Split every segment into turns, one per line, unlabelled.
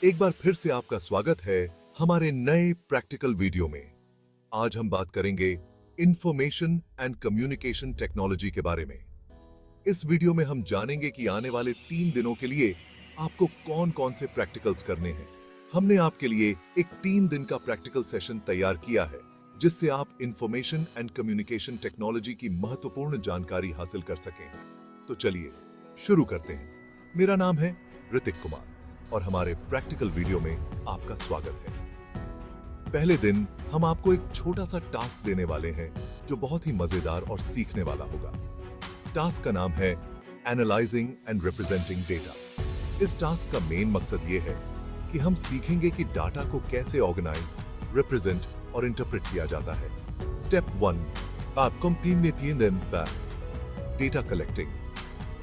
एक बार फिर से आपका स्वागत है हमारे नए प्रैक्टिकल वीडियो में। आज हम बात करेंगे इंफॉर्मेशन एंड कम्युनिकेशन टेक्नोलॉजी के बारे में। इस वीडियो में हम जानेंगे कि आने वाले 3 दिनों के लिए आपको कौन-कौन से प्रैक्टिकल्स करने हैं। हमने आपके लिए एक 3 दिन का प्रैक्टिकल सेशन तैयार किया है, जिससे आप इंफॉर्मेशन एंड कम्युनिकेशन टेक्नोलॉजी की महत्वपूर्ण जानकारी हासिल कर सकें। तो चलिए शुरू करते हैं। मेरा नाम है ऋतिक कुमार और हमारे प्रैक्टिकल वीडियो में आपका स्वागत है। पहले दिन हम आपको एक छोटा सा टास्क देने वाले हैं जो बहुत ही मजेदार और सीखने वाला होगा। टास्क का नाम है एनालाइजिंग एंड रिप्रेजेंटिंग डेटा। इस टास्क का मेन मकसद ये है कि हम सीखेंगे कि डाटा को कैसे ऑर्गेनाइज, रिप्रेजेंट और इंटरप्रेट किया जाता है। स्टेप 1, आप डेटा कलेक्टिंग।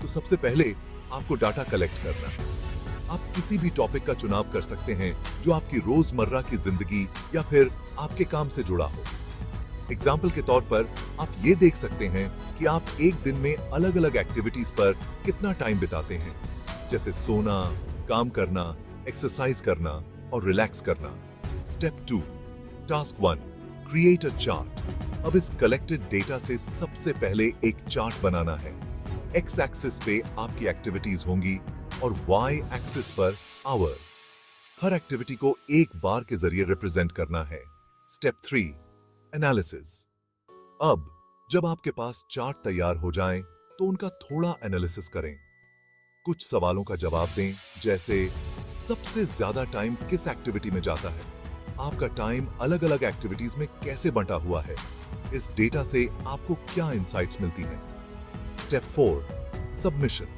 तो सबसे पहले आपको डाटा कलेक्ट करना है। आप किसी भी टॉपिक का चुनाव कर सकते हैं जो आपकी रोजमर्रा की जिंदगी या फिर आपके काम से जुड़ा हो। एग्जाम्पल के तौर पर आप ये देख सकते हैं कि आप एक दिन में अलग अलग एक्टिविटीज पर कितना टाइम बिताते हैं, जैसे सोना, काम करना, एक्सरसाइज करना और रिलैक्स करना। Step 2, task 1, create a chart. अब इस कलेक्टेड डेटा से सबसे पहले एक चार्ट बनाना है। एक्स एक्सिस पे आपकी एक्टिविटीज होंगी और वाई एक्सिस पर आवर्स। हर एक्टिविटी को एक बार के जरिए रिप्रेजेंट करना है। Step 3, analysis. अब जब आपके पास चार्ट तैयार हो जाएं, तो उनका थोड़ा एनालिसिस करें। कुछ सवालों का जवाब दें, जैसे सबसे ज्यादा टाइम किस एक्टिविटी में जाता है, आपका टाइम अलग अलग एक्टिविटीज में कैसे बंटा हुआ है, इस डेटा से आपको क्या इंसाइट्स मिलती हैं। Step 4, submission.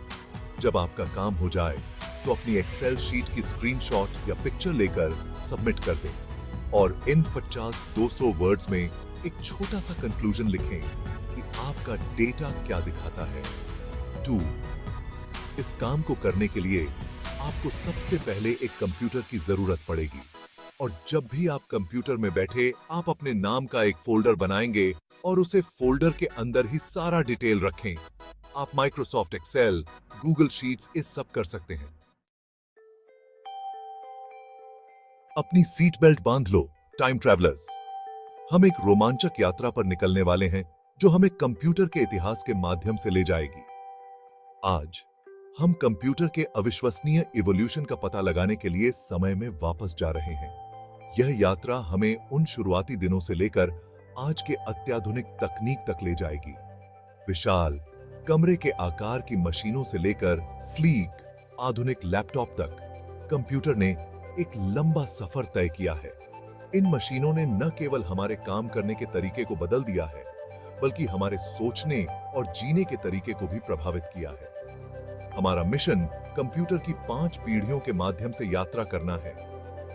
जब आपका काम हो जाए तो अपनी एक्सेल शीट की स्क्रीनशॉट या पिक्चर लेकर सबमिट कर दें और इन 50-200 वर्ड्स में एक छोटा सा कंक्लूजन लिखें कि आपका डेटा क्या दिखाता है। टूल्स। इस काम को करने के लिए आपको सबसे पहले एक कंप्यूटर की जरूरत पड़ेगी और जब भी आप कंप्यूटर में बैठे आप अपने नाम का एक फोल्डर बनाएंगे और उसे फोल्डर के अंदर ही सारा डिटेल रखें। आप माइक्रोसॉफ्ट एक्सेल, गूगल शीट्स इस सब कर सकते हैं। अपनी सीट बेल्ट बांध लो, टाइम ट्रैवलर्स। हम एक रोमांचक यात्रा पर निकलने वाले हैं जो हमें कंप्यूटर के इतिहास के माध्यम से ले जाएगी। आज हम कंप्यूटर के अविश्वसनीय इवोल्यूशन का पता लगाने के लिए समय में वापस जा रहे हैं। यह यात्रा हमें उन शुरुआती दिनों से लेकर आज के अत्याधुनिक तकनीक तक ले जाएगी। विशाल कमरे के आकार की मशीनों से लेकर स्लीक आधुनिक लैपटॉप तक कंप्यूटर ने एक लंबा सफर तय किया है। इन मशीनों ने न केवल हमारे काम करने के तरीके को बदल दिया है, बल्कि हमारे सोचने और जीने के तरीके को भी प्रभावित किया है। हमारा मिशन कंप्यूटर की 5 पीढ़ियों के माध्यम से यात्रा करना है,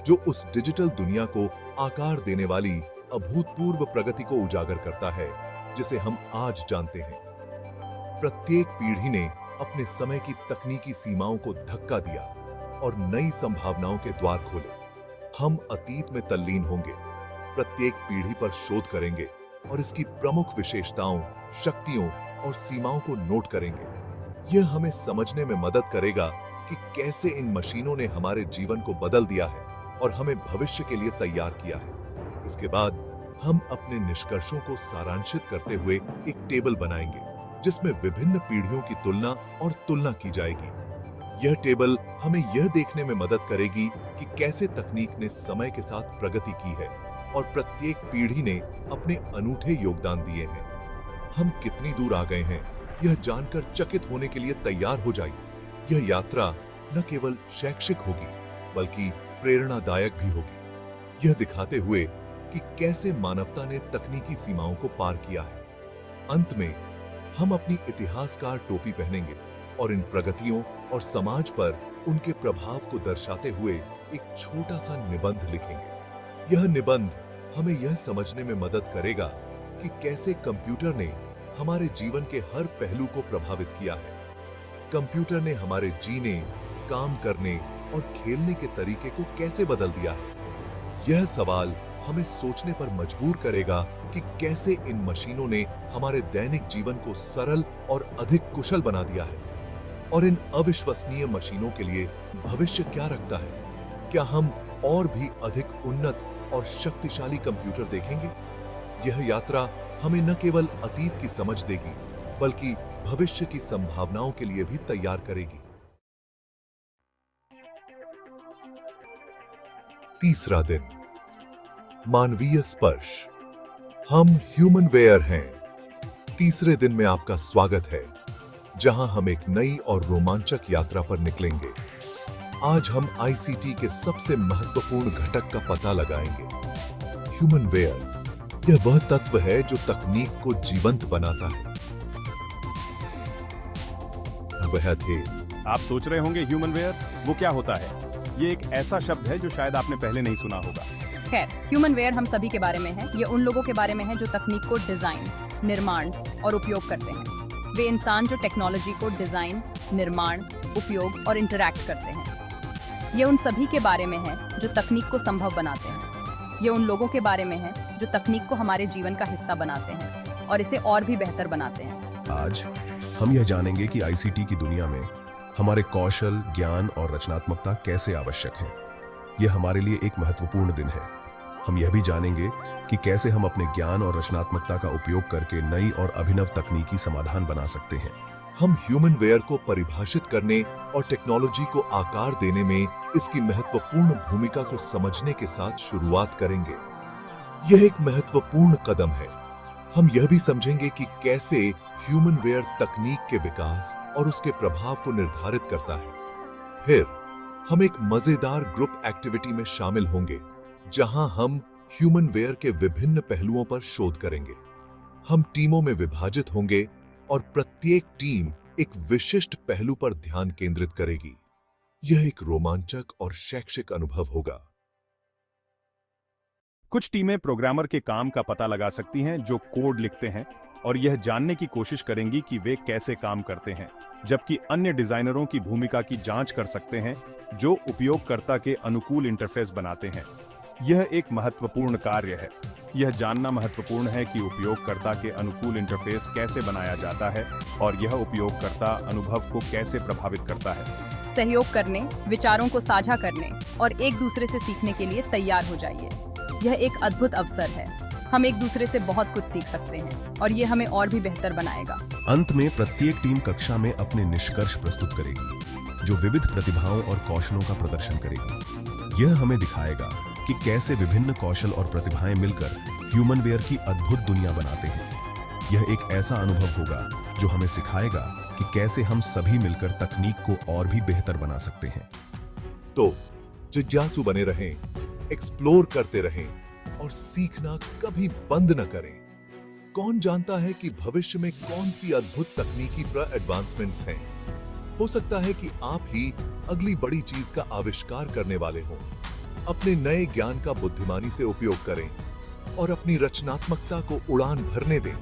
जो उस डिजिटल दुनिया को आकार देने वाली अभूतपूर्व प्रगति को उजागर करता है जिसे हम आज जानते हैं। प्रत्येक पीढ़ी ने अपने समय की तकनीकी सीमाओं को धक्का दिया और नई संभावनाओं के द्वार खोले। हम अतीत में तल्लीन होंगे, प्रत्येक पीढ़ी पर शोध करेंगे और इसकी प्रमुख विशेषताओं, शक्तियों और सीमाओं को नोट करेंगे। यह हमें समझने में मदद करेगा कि कैसे इन मशीनों ने हमारे जीवन को बदल दिया है और हमें भविष्य के लिए तैयार किया है। इसके बाद हम अपने निष्कर्षों को सारांशित करते हुए एक टेबल बनाएंगे जिसमें विभिन्न पीढ़ियों की तुलना की जाएगी। यह टेबल हमें यह देखने में मदद करेगी कि कैसे तकनीक ने समय के साथ प्रगति की है और प्रत्येक पीढ़ी ने अपने अनूठे योगदान दिए हैं। हम कितनी दूर आ गए हैं, यह जानकर चकित होने के लिए तैयार हो जाइए। यह यात्रा न केवल शैक्षिक होगी, बल्कि प्रेरणादायक भी होगी, यह दिखाते हुए कि कैसे मानवता ने तकनीकी सीमाओं को पार किया है। अंत में हम अपनी इतिहासकार टोपी पहनेंगे और इन प्रगतियों और समाज पर उनके प्रभाव को दर्शाते हुए एक छोटा सा निबंध लिखेंगे। यह निबंध हमें यह समझने में मदद करेगा कि कैसे कंप्यूटर ने हमारे जीवन के हर पहलू को प्रभावित किया है। कंप्यूटर ने हमारे जीने, काम करने और खेलने के तरीके को कैसे बदल दिया है। यह सवाल हमें सोचने पर मजबूर करेगा कि कैसे इन मशीनों ने हमारे दैनिक जीवन को सरल और अधिक कुशल बना दिया है और इन अविश्वसनीय मशीनों के लिए भविष्य क्या रखता है। क्या हम और भी अधिक उन्नत और शक्तिशाली कंप्यूटर देखेंगे? यह यात्रा हमें न केवल अतीत की समझ देगी, बल्कि भविष्य की संभावनाओं के लिए भी तैयार करेगी। तीसरा दिन, मानवीय स्पर्श। हम ह्यूमनवेयर हैं। तीसरे दिन में आपका स्वागत है, जहां हम एक नई और रोमांचक यात्रा पर निकलेंगे। आज हम आईसीटी के सबसे महत्वपूर्ण घटक का पता लगाएंगे, ह्यूमनवेयर। यह वह तत्व है जो तकनीक को जीवंत बनाता है। वह थे।
आप सोच रहे होंगे ह्यूमनवेयर वो क्या होता है? ये एक ऐसा शब्द है जो शायद आपने पहले नहीं सुना होगा।
खैर, ह्यूमनवेयर हम सभी के बारे में है। ये उन लोगों के बारे में है जो तकनीक को डिजाइन, निर्माण और उपयोग करते हैं। वे इंसान जो टेक्नोलॉजी को डिजाइन, निर्माण, उपयोग और इंटरैक्ट करते हैं। ये उन सभी के बारे में है जो तकनीक को संभव बनाते हैं। ये उन लोगों के बारे में है जो तकनीक को हमारे जीवन का हिस्सा बनाते हैं और इसे और भी बेहतर बनाते हैं।
आज हम यह जानेंगे कि आईसीटी की दुनिया में हमारे कौशल, ज्ञान और रचनात्मकता कैसे आवश्यक है। यह हमारे लिए एक महत्वपूर्ण दिन है। हम यह भी जानेंगे कि कैसे हम अपने ज्ञान और रचनात्मकता का उपयोग करके नई और अभिनव तकनीकी समाधान बना सकते हैं।
हम ह्यूमनवेयर को परिभाषित करने और टेक्नोलॉजी को आकार देने में इसकी महत्वपूर्ण भूमिका को समझने के साथ शुरुआत करेंगे। यह एक महत्वपूर्ण कदम है। हम यह भी समझेंगे कि कैसे ह्यूमनवेयर तकनीक के विकास और उसके प्रभाव को निर्धारित करता है। फिर हम एक मजेदार ग्रुप एक्टिविटी में शामिल होंगे, जहां हम ह्यूमनवेयर के विभिन्न पहलुओं पर शोध करेंगे। हम टीमों में विभाजित होंगे और प्रत्येक टीम एक विशिष्ट पहलू पर ध्यान केंद्रित करेगी। यह एक रोमांचक और शैक्षिक अनुभव होगा।
कुछ टीमें प्रोग्रामर के काम का पता लगा सकती हैं जो कोड लिखते हैं और यह जानने की कोशिश करेंगी कि वे कैसे काम करते हैं, जबकि अन्य डिजाइनरों की भूमिका की जांच कर सकते हैं जो उपयोगकर्ता के अनुकूल इंटरफेस बनाते हैं। यह एक महत्वपूर्ण कार्य है। यह जानना महत्वपूर्ण है कि उपयोगकर्ता के अनुकूल इंटरफेस कैसे बनाया जाता है और यह उपयोगकर्ता अनुभव को कैसे प्रभावित करता है।
सहयोग करने, विचारों को साझा करने और एक दूसरे से सीखने के लिए तैयार हो जाइए। यह एक अद्भुत अवसर है। हम एक दूसरे से बहुत कुछ सीख सकते हैं और ये हमें और भी बेहतर बनाएगा।
अंत में प्रत्येक टीम कक्षा में अपने निष्कर्ष प्रस्तुत करेगी, जो विविध प्रतिभाओं और कौशलों का प्रदर्शन करेगी। यह हमें दिखाएगा कि कैसे विभिन्न कौशल और प्रतिभाएं मिलकर ह्यूमनवेयर की अद्भुत दुनिया बनाते हैं। यह एक ऐसा अनुभव होगा जो हमें सिखाएगा कि कैसे हम सभी मिलकर तकनीक को और भी बेहतर बना सकते हैं।
तो जिज्ञासु बने रहें, एक्सप्लोर करते रहें और सीखना कभी बंद न करें। कौन जानता है कि भविष्य में कौन सी अद्भुत तकनीकी एडवांसमेंट्स हैं। हो सकता है कि आप ही अगली बड़ी चीज का आविष्कार करने वाले हों। अपने नए ज्ञान का बुद्धिमानी से उपयोग करें और अपनी रचनात्मकता को उड़ान भरने दें।